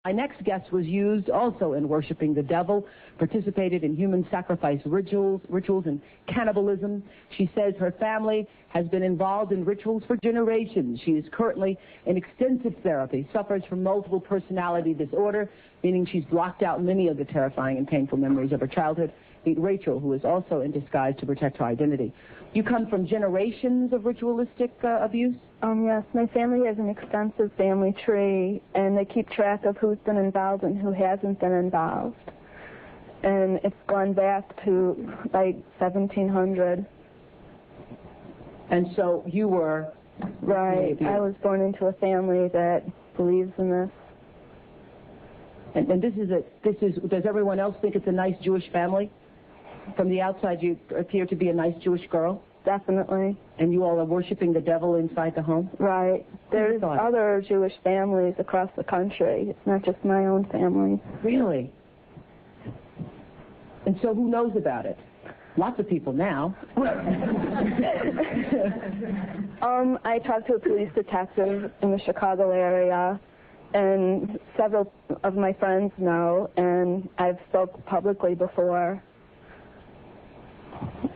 My next guest was used also in worshiping the devil, participated in human sacrifice rituals and cannibalism. She says her family has been involved in rituals for generations. She is currently in extensive therapy, suffers from multiple personality disorder, meaning she's blocked out many of the terrifying and painful memories of her childhood. Meet Rachel, who is also in disguise to protect her identity. You come from generations of ritualistic abuse? Yes, my family has an extensive family tree, and they keep track of who's been involved and who hasn't been involved. And it's gone back to, like, 1700. And so you were... Right. I was born into a family that believes in this. And does everyone else think it's a nice Jewish family? From the outside, you appear to be a nice Jewish girl? Definitely. And you all are worshiping the devil inside the home? Right. There's other Jewish families across the country. It's not just my own family. Really? And so who knows about it? Lots of people now. I talked to a police detective in the Chicago area, and several of my friends know, and I've spoke publicly before.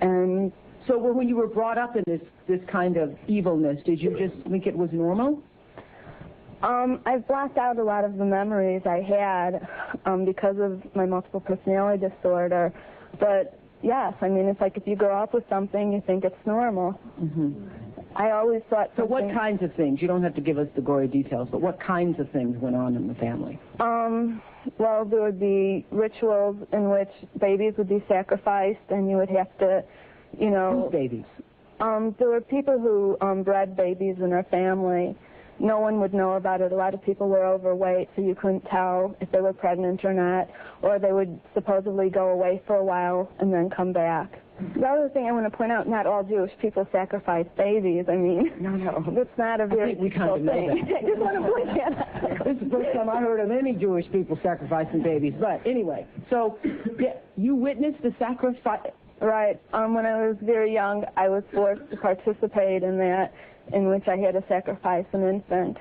And so when you were brought up in this kind of evilness, did you just think it was normal? I've blocked out a lot of the memories I had because of my multiple personality disorder. But yes, I mean, it's like if you grow up with something, you think it's normal. Mm-hmm. I always thought something... So what kinds of things? You don't have to give us the gory details, but what kinds of things went on in the family? Well, there would be rituals in which babies would be sacrificed, and you would have to, you know... Whose babies? There were people who bred babies in their family. No one would know about it. A lot of people were overweight, so you couldn't tell if they were pregnant or not, or they would supposedly go away for a while and then come back. The other thing I want to point out, not all Jewish people sacrifice babies. I mean, no. It's not a very difficult thing. I just want to point that out. This is the first time I heard of any Jewish people sacrificing babies. But anyway, so you witnessed the sacrifice? Right. When I was very young, I was forced to participate in that, in which I had to sacrifice an infant.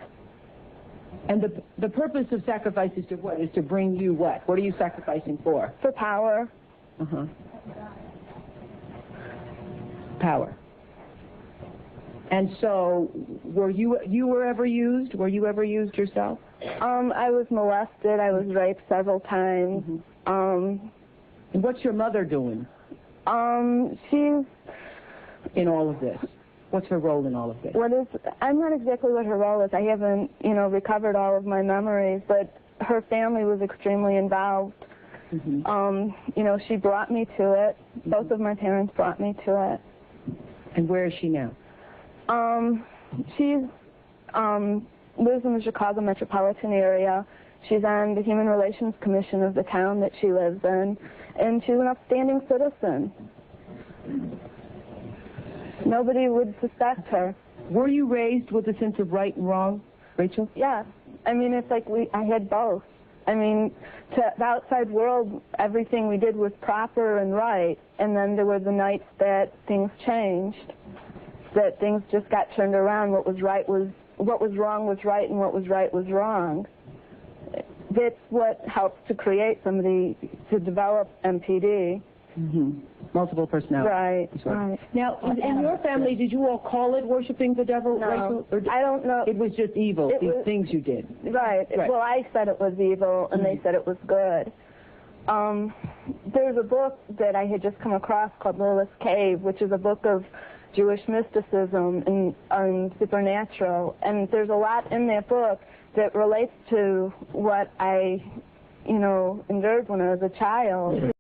And the purpose of sacrifice is to what? Is to bring you what? What are you sacrificing for? For power. Uh-huh. Power. And so, were you ever used? Were you ever used yourself? I was molested. I was raped several times. Mm-hmm. And what's your mother doing? She's... In all of this? What's her role in all of this? I'm not exactly what her role is. I haven't, recovered all of my memories, but her family was extremely involved. Mm-hmm. She brought me to it. Mm-hmm. Both of my parents brought me to it. And where is she now? She lives in the Chicago metropolitan area. She's on the Human Relations Commission of the town that she lives in, and she's an upstanding citizen. Nobody would suspect her. Were you raised with a sense of right and wrong, Rachel? Yeah. I mean, it's like I had both. I mean, to the outside world, everything we did was proper and right, and then there were the nights that things changed, that things just got turned around. What was wrong was right, and what was right was wrong. That's what helps to create somebody to develop MPD. Mm-hmm. Multiple personality. Right, right. Now, in your family, did you all call it worshiping the devil? No, Rachel, or I don't know. It was just evil, these things you did. Right. Well, I said it was evil, and they said it was good. There's a book that I had just come across called Lilith's Cave, which is a book of Jewish mysticism and supernatural, and there's a lot in that book that relates to what I, endured when I was a child.